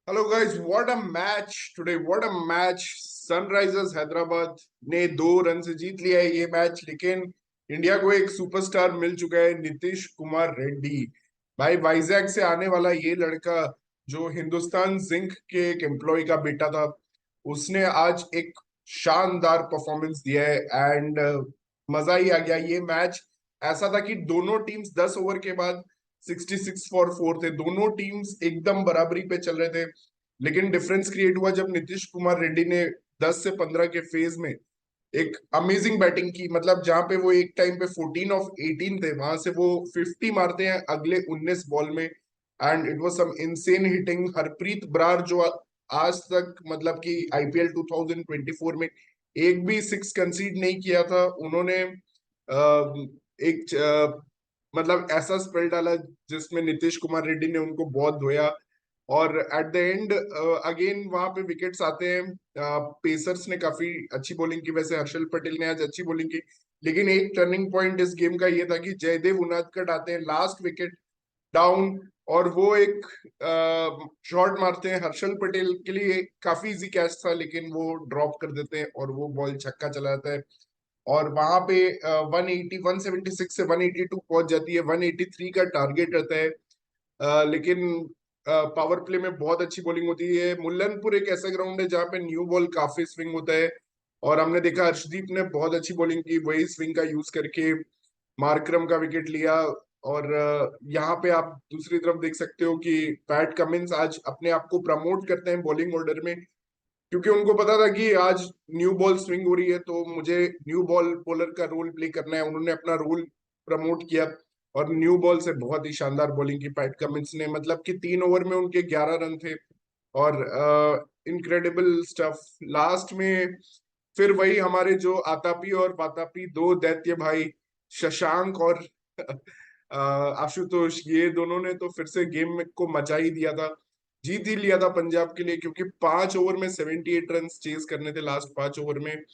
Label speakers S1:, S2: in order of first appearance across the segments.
S1: Hello guys, what a match today, what a match. Sunrisers Hyderabad ने 2 run से जीत लिया है ये मैच। लेकिन इंडिया को एक सुपरस्टार मिल चुका है, नीतीश कुमार रेड्डी। भाई, वाइजैक से आने वाला ये लड़का जो हिंदुस्तान जिंक के एक एम्प्लॉय का बेटा था, उसने आज एक शानदार परफॉर्मेंस दिया है। एंड मजा ही आ गया ये मैच। ऐसा था कि दोनों टीम्स 10 ओवर के बाद 66 फॉर 4 थे। दोनों टीम्स एकदम बराबरी पे चल रहे थे। लेकिन डिफरेंस क्रिएट हुआ जब नीतीश कुमार रेड्डी ने 10 से 15 के फेज में एक अमेजिंग बैटिंग की। मतलब जहां पे वो एक टाइम पे 14 ऑफ 18 थे, वहां से वो 50 मारते हैं अगले 19 बॉल में। And it was some insane hitting. Harpreet Brar जो आज तक मतलब कि आईपीएल 2024 में एक भी सिक्स कंसीड नहीं किया था, उन्होंने एक मतलब ऐसा स्पेल डाला जिसमें नीतीश कुमार रेड्डी ने उनको बहुत धोया। और एट द एंड अगेन वहां पे विकेट्स आते हैं। पेसर्स ने काफी अच्छी बॉलिंग की, वैसे हर्षल पटेल ने आज अच्छी बॉलिंग की। लेकिन एक टर्निंग पॉइंट इस गेम का ये था कि जयदेव उनादकट आते हैं लास्ट विकेट डाउन, और वो एक शॉट मारते हैं। हर्षल पटेल के लिए काफी इजी कैच था, लेकिन वो ड्रॉप कर देते हैं और वो बॉल छक्का चला जाता है। और वहां पे 180 176 से 182 पहुंच जाती है। 183 का टारगेट रहता है। लेकिन पावर प्ले में बहुत अच्छी बॉलिंग होती है। मुल्लनपुर एक ऐसा ग्राउंड है जहाँ पे न्यू बॉल काफी स्विंग होता है। और हमने देखा हर्षदीप ने बहुत अच्छी बॉलिंग की, वही स्विंग का यूज करके मार्करम का विकेट लिया। और यहाँ पे आप दूसरी तरफ देख सकते हो कि पैट कमिंस आज अपने आप को प्रमोट करते हैं बॉलिंग ऑर्डर में, क्योंकि उनको पता था कि आज न्यू बॉल स्विंग हो रही है तो मुझे न्यू बॉल बॉलर का रोल प्ले करना है। उन्होंने अपना रोल प्रमोट किया और न्यू बॉल से बहुत ही शानदार बॉलिंग की पैट कमिंस ने। मतलब कि 3 ओवर में उनके 11 रन थे। और इनक्रेडिबल स्टफ लास्ट में। फिर वही हमारे जो आतापी और वातापी दो दैत्य भाई, शशांक और आशुतोष, ये दोनों ने तो फिर से गेम को मचा ही दिया था। जीत ही लिया था पंजाब के लिए, क्योंकि 5 ओवर में 78 रन चेज करने थे लास्ट 5 ओवर में।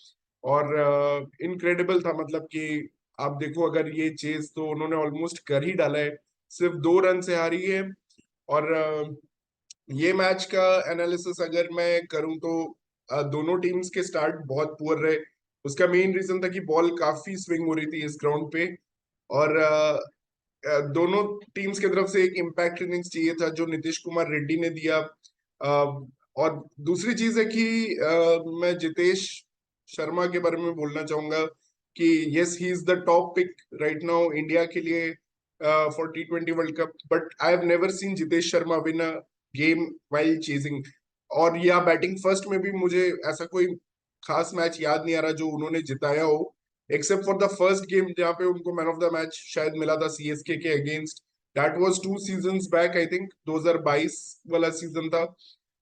S1: और इनक्रेडिबल था। मतलब कि आप देखो, अगर ये चेज तो उन्होंने ऑलमोस्ट कर ही डाला है। सिर्फ 2 रन से हारी है। और ये मैच का एनालिसिस अगर मैं करूं तो दोनों टीम्स के स्टार्ट बहुत पुअर रहे। उसका मेन रीजन था कि बॉल काफी स्विंग हो रही थी इस ग्राउंड पे। और दोनों टीम्स की तरफ से एक इम्पैक्ट इनिंग्स चाहिए था जो नीतीश कुमार रेड्डी ने दिया। और दूसरी चीज है कि मैं जितेश शर्मा के बारे में बोलना चाहूंगा कि yes, he is the top pick right now India के लिए for T20 world cup. But I have never seen Jitesh Sharma win a game while chasing. और या बैटिंग फर्स्ट में भी मुझे ऐसा कोई खास मैच याद नहीं आ रहा जो उन्होंने जिताया हो, except for the first game जहाँ पे उनको मैन ऑफ द मैच शायद मिला था सीएसके के against. That was 2 seasons back, I think 2022 वाला सीजन था।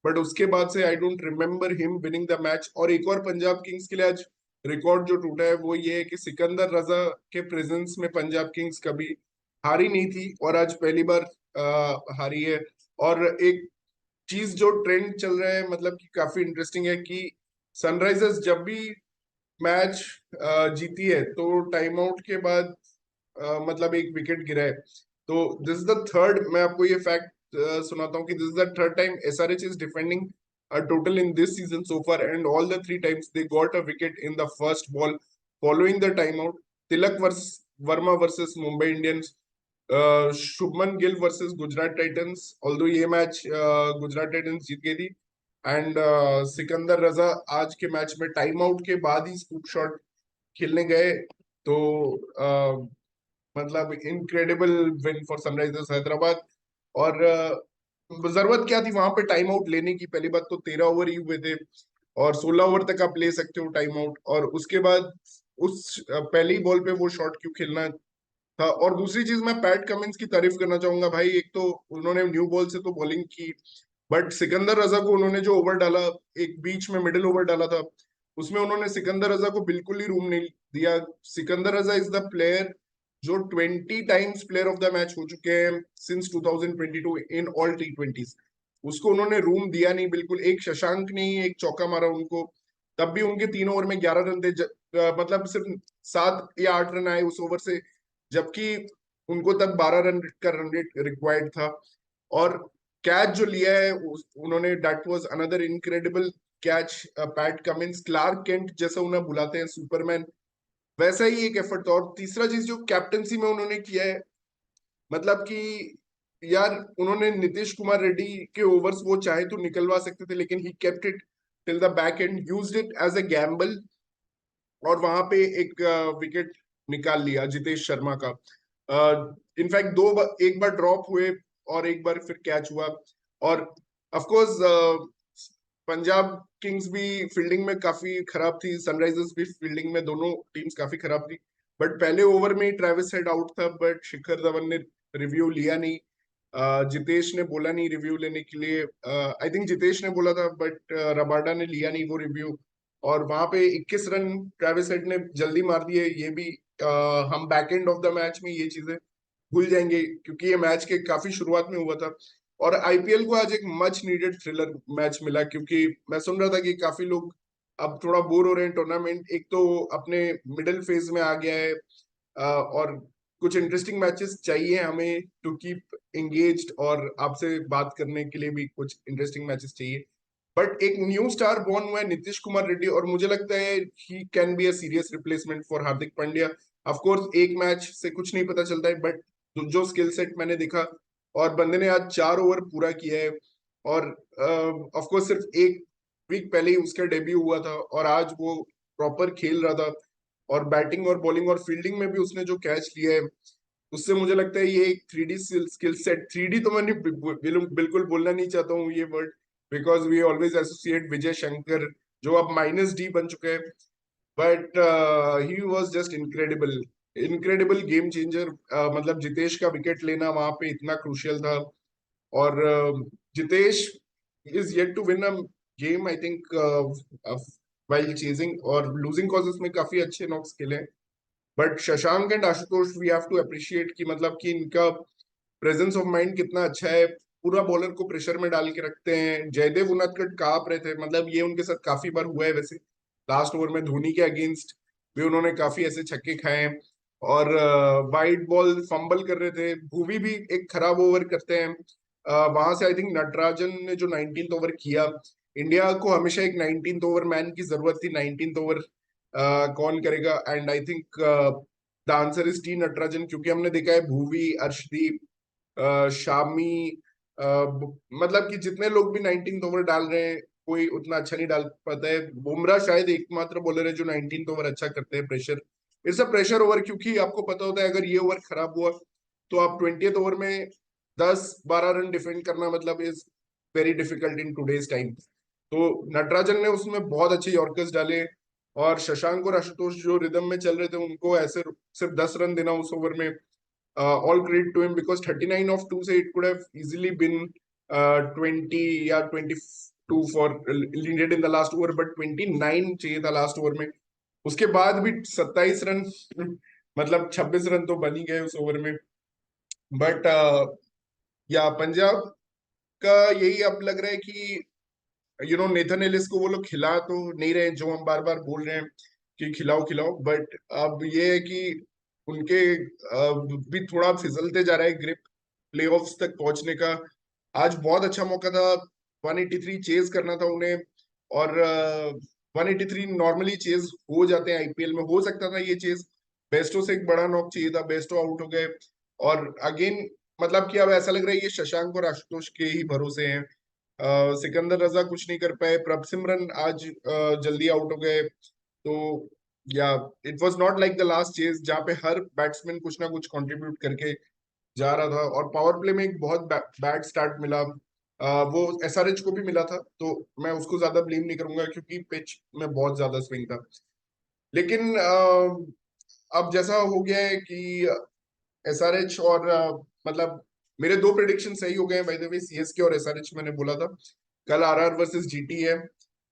S1: बट उसके बाद से I don't remember him winning the match. और एक और पंजाब किंग्स के लिए आज रिकॉर्ड जो टूटा है वो ये है कि सिकंदर रजा के प्रेजेंस में पंजाब किंग्स कभी हारी नहीं थी, और आज पहली बार हारी है। और एक चीज जो ट्रेंड चल रहा है, मतलब कि काफी इंटरेस्टिंग है कि सनराइजर्स जब भी मैच जीती है तो टाइम आउट के बाद मतलब एक विकेट गिरा है। तो दिस इज द थर्ड, मैं आपको ये फैक्ट सुनाता हूँ कि this is the third time SRH is defending a total in this season so far, and all the 3 times they got a wicket in the first ball following the timeout. Tilak versus Verma versus Mumbai Indians, Shubman Gill versus Gujarat Titans, although ये match Gujarat Titans जीत गई थी। And Sikandar रजा आज के match में time out के बाद ही scoop shot खेलने गए। तो मतलब incredible win for Sunrisers Hyderabad. और जरूरत क्या थी वहां पे टाइम आउट लेने की? पहली बात तो 13 ओवर ही हुए थे, और 16 ओवर तक आप ले सकते हो टाइम आउट। और उसके बाद उस पहली बॉल पे वो शॉट क्यों खेलना था? और दूसरी चीज, मैं पैट कमिंस की तारीफ करना चाहूंगा भाई। एक तो उन्होंने न्यू बॉल से तो बॉलिंग की, बट सिकंदर रजा को उन्होंने जो ओवर डाला, एक बीच में मिडिल ओवर डाला था, उसमें उन्होंने सिकंदर रजा को बिल्कुल ही रूम नहीं दिया। सिकंदर रजा इज द प्लेयर जो 20 times player of the match हो चुके हैं सिंस 2022 इन ऑल T20s। उसको उन्होंने रूम दिया नहीं बिल्कुल। एक शशांक ने ही एक चौका मारा उनको, तब भी उनके 3 ओवर में 11 रन थे। मतलब सिर्फ 7 या 8 रन आए उस ओवर से, जबकि उनको तब 12 रन का रन रेट रिक्वायर्ड था। और कैच जो लिया है उन्होंने, that was another incredible catch. Pat Cummins, Clarke Kent जैसा उन्हें बुलाते हैं, सुपरमैन, वैसा ही एक एफर्ट था। और तीसरा चीज जो कैप्टनसी में उन्होंने किया है, मतलब कि यार उन्होंने नीतीश कुमार रेड्डी के ओवर्स वो चाहे तो निकलवा सकते थे, लेकिन he kept it till the back end, used it as a gamble, और वहां पे एक विकेट निकाल लिया जितेश शर्मा का। इनफैक्ट एक बार ड्रॉप हुए और एक बार फिर कैच हुआ। और ऑफ कोर्स पंजाब किंग्स भी फील्डिंग में काफी खराब थी, सनराइजर्स भी फील्डिंग में, दोनों टीम्स काफी खराब थी। बट पहले ओवर में ही ट्रेविस हेड आउट था, बट शिखर धवन ने रिव्यू लिया नहीं। जितेश ने बोला नहीं रिव्यू लेने के लिए, आई थिंक जितेश ने बोला था, बट रबाडा ने लिया नहीं वो रिव्यू। और वहां पे 21 रन ट्रेविस हेड ने जल्दी मार दिए। ये भी हम back and of the match में ये चीजें भूल जाएंगे, क्योंकि ये मैच के काफी शुरुआत में हुआ था। और आईपीएल को आज एक मच नीडेड थ्रिलर मैच मिला, क्योंकि मैं सुन रहा था कि काफी लोग अब थोड़ा बोर हो रहे हैं। टूर्नामेंट एक तो अपने मिडिल फेज में आ गया है, और कुछ इंटरेस्टिंग मैचेस चाहिए हमें टू कीप एंगेज्ड, और आपसे बात करने के लिए भी कुछ इंटरेस्टिंग मैचेस चाहिए। बट एक न्यू स्टार बॉर्न हुआ है नीतीश कुमार रेड्डी, और मुझे लगता है he can be a serious replacement for Hardik Pandya. Of course एक मैच से कुछ नहीं पता चलता है, बट जो स्किल सेट मैंने देखा, और बंदे ने आज 4 ओवर पूरा किया है। और ऑफ कोर्स सिर्फ एक वीक पहले ही उसका डेब्यू हुआ था, और आज वो प्रॉपर खेल रहा था। और बैटिंग और बॉलिंग और फील्डिंग में भी उसने जो कैच लिया है, उससे मुझे लगता है ये एक 3D स्किल सेट। 3D तो मैं बिल्कुल बोलना नहीं चाहता हूँ ये word, because we always associate Vijay Shankar, जो अब -D बन चुके हैं। But he was just incredible, incredible game changer. मतलब जितेश का विकेट लेना वहां पे इतना क्रूशियल था। और Jitesh is yet to win a game, I think, while chasing, और लूजिंग कॉजेस में काफी अच्छे नॉक्स खेले। But Shashank and Ashutosh we have to appreciate कि मतलब कि इनका प्रेजेंस ऑफ माइंड कितना अच्छा है। पूरा बॉलर को प्रेशर में डाल के रखते हैं। जयदेव उनदकट कांप रहे थे, मतलब ये उनके साथ काफी बार हुआ है वैसे। लास्ट ओवर में धोनी के अगेंस्ट भी उन्होंने काफी ऐसे छक्के खाए हैं। और वाइड बॉल फंबल कर रहे थे। भुवी भी एक खराब ओवर करते हैं। वहां से आई थिंक नटराजन ने जो 19th ओवर किया, इंडिया को हमेशा एक 19th ओवर मैन की जरूरत थी। 19th ओवर कौन करेगा? And I think the answer is T Natarajan, क्योंकि हमने देखा है भुवी, अर्शदीप, शामी, मतलब कि जितने लोग भी 19th ओवर डाल रहे हैं, कोई उतना अच्छा नहीं डाल पाता है। बुमराह शायद एकमात्र बॉलर है जो 19th ओवर अच्छा करते हैं। Pressure, it's a pressure over, क्योंकि आपको पता होता है अगर ये ओवर खराब हुआ तो आप 20th ओवर में 10-12 रन डिफेंड करना मतलब is very difficult in today's time. तो नटराजन ने उसमें बहुत अच्छे यॉर्कर्स डाले। और शशांक और आशुतोष जो रिदम में चल रहे थे, उनको ऐसे सिर्फ 10 रन देना उस ओवर में, all credit to him, because 39 of 2 say it could have easily been 20 या 22 for needed in the last over, but 29 चाहिए था लास्ट ओवर में। उसके बाद भी 27 रन मतलब 26 रन तो बन ही गए उस ओवर में। बट या पंजाब का यही अब लग रहा है कि नेथन एलिस को वो लोग खिला तो नहीं रहे, जो हम बार बार बोल रहे हैं कि खिलाओ खिलाओ। बट अब ये है कि उनके भी थोड़ा फिसलते जा रहा है ग्रिप प्लेऑफ्स तक पहुंचने का। आज बहुत अच्छा मौका था, 183 चेज करना था उन्हें। और 183 नॉर्मली चेज हो जाते हैं आईपीएल में, हो सकता था ये चेज। बेस्टो से एक बड़ा नॉक चाहिए था, बेस्टो आउट हो गए। और अगेन मतलब कि अब ऐसा लग रहा है ये शशांक और आशुतोष के ही भरोसे हैं। सिकंदर रजा कुछ नहीं कर पाए। प्रभ सिमरन आज जल्दी आउट हो गए। तो या it was not like the last chase जहाँ पे हर बैट्समैन कुछ ना कुछ कंट्रीब्यूट करके जा रहा था। और पावर प्ले में एक बहुत बैड स्टार्ट मिला, वो एसआरएच को भी मिला था, तो मैं उसको ज्यादा ब्लेम नहीं करूंगा क्योंकि पिच में बहुत ज्यादा स्विंग था। लेकिन अब जैसा हो गया है कि एसआरएच और मतलब मेरे दो प्रिडिक्शन सही हो गए हैं बाय द वे। सीएसके और एसआरएच मैंने बोला था कल आरआर वर्सेस जीटी है,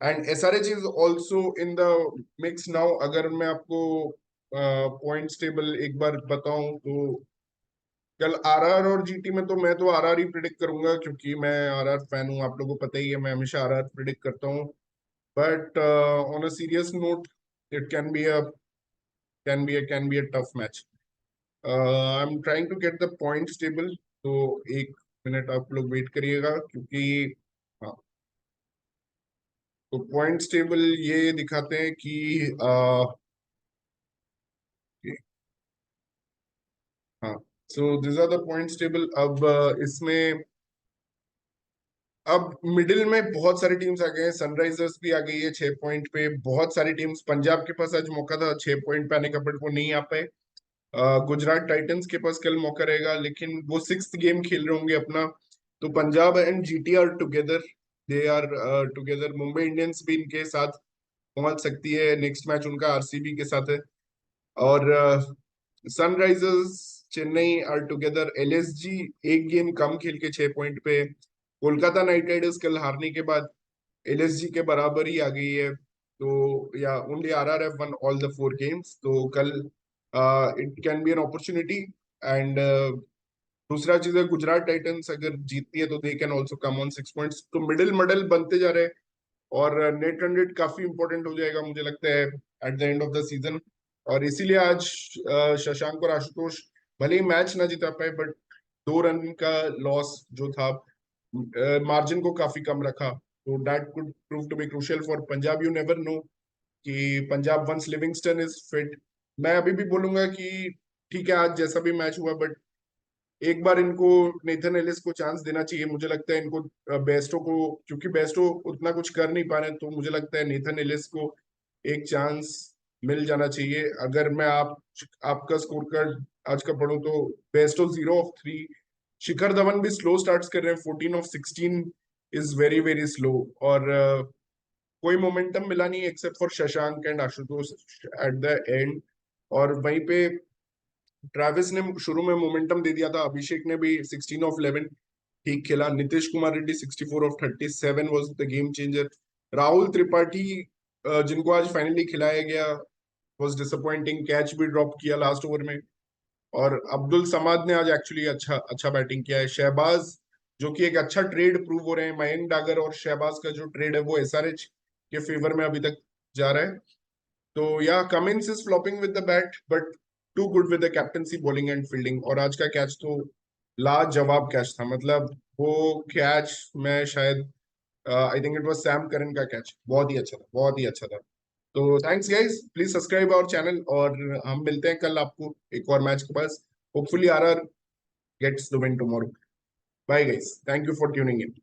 S1: and SRH is also in the mix now. अगर मैं आपको पॉइंट्स टेबल एक बार बताऊं तो कल आरआर और जीटी में तो मैं तो आरआर ही प्रिडिक्ट करूंगा, क्योंकि मैं आरआर फैन हूं। आप लोगों को पता ही है मैं हमेशा आरआर प्रिडिक्ट करता हूं। But on a serious note, it can be a tough match. I am trying to get the points table. तो एक मिनट आप लोग वेट करिएगा, क्योंकि हाँ, तो पॉइंट्स टेबल ये दिखाते हैं कि हाँ, so this are the points table. अब इसमें अब मिडिल में बहुत सारी टीम्स आ गए हैं। सनराइजर्स भी आ गई है 6 पॉइंट पे। बहुत सारी टीम्स, पंजाब के पास आज मौका था 6 पॉइंट पे आने का, बट वो नहीं आ पाए। गुजरात टाइटंस के पास कल मौका रहेगा, लेकिन वो 6th गेम खेल रहे होंगे अपना। तो Punjab and GT are together, they are together. Mumbai Indians भी इनके साथ पहुंच सकती है। नेक्स्ट मैच उनका आरसीबी के साथ है। और Sunrisers, Chennai are together. LSG एक गेम कम खेल के 6 पॉइंट पे। कोलकाता नाइट राइडर्स कल हारने के बाद एलएसजी के बराबर ही आ गई है। तो yeah only RR have won all the 4 games. तो कल it can be an opportunity. And दूसरा चीज है, गुजरात टाइटंस अगर जीतती है तो they can also come on 6 points. तो मिडिल मॉडल बनते जा रहे हैं, और नेट रन रेट काफी इंपॉर्टेंट हो जाएगा मुझे लगता है at the end of the season. और इसीलिए आज शशांक और आशुतोष भले ही मैच ना जिता पाए, बट 2 रन का लॉस जो था, मार्जिन को काफी कम रखा। तो that could prove to be crucial for Punjab. You never know कि Punjab once Livingstone is fit. मैं अभी भी बोलूंगा कि ठीक है, आज जैसा भी मैच हुआ, बट एक बार इनको नेथन एलिस को चांस देना चाहिए। मुझे लगता है इनको बेस्टो को, क्योंकि बेस्टो उतना कुछ कर नहीं पा रहे, तो मुझे लगता है नेथन एलिस को एक चांस मिल जाना चाहिए। अगर मैं आपका स्कोर कार्ड आज का पढ़ूं तो बेस्टो 0 ऑफ 3। शिखर धवन भी स्लो स्टार्ट्स कर रहे हैं, 14 of 16 is very very slow. और कोई मोमेंटम मिला नहीं except for Shashank and Ashutosh eight the and. और वहीं पे ट्रेविस ने शुरू में मोमेंटम दे दिया था। अभिषेक ने भी 16 ऑफ 11 ठीक खेला। Nitish Kumar Reddy 64 of 37 was the game changer. Rahul Tripathi, जिनको आज फाइनली खिलाया गया, वाज डिसअपॉइंटिंग। कैच भी ड्रॉप किया लास्ट ओवर में। और अब्दुल समाद ने आज एक्चुअली अच्छा अच्छा बैटिंग किया है। शहबाज, जो कि एक अच्छा ट्रेड प्रूव हो रहे हैं। मयंक डागर और शहबाज का जो ट्रेड है वो एसआरएच के फेवर में अभी तक जा रहा है। तो yeah Cummins is flopping with the bat, but too good with the captaincy, bowling and fielding. और आज का कैच तो लाजवाब कैच था। मतलब वो कैच मैं शायद, I think it was Sam Curran का कैच, बहुत ही अच्छा था, बहुत ही अच्छा था। तो thanks guys, please subscribe our channel, और हम मिलते हैं कल आपको एक और मैच के पास। Hopefully RR gets the win tomorrow. Bye guys, thank you for tuning in.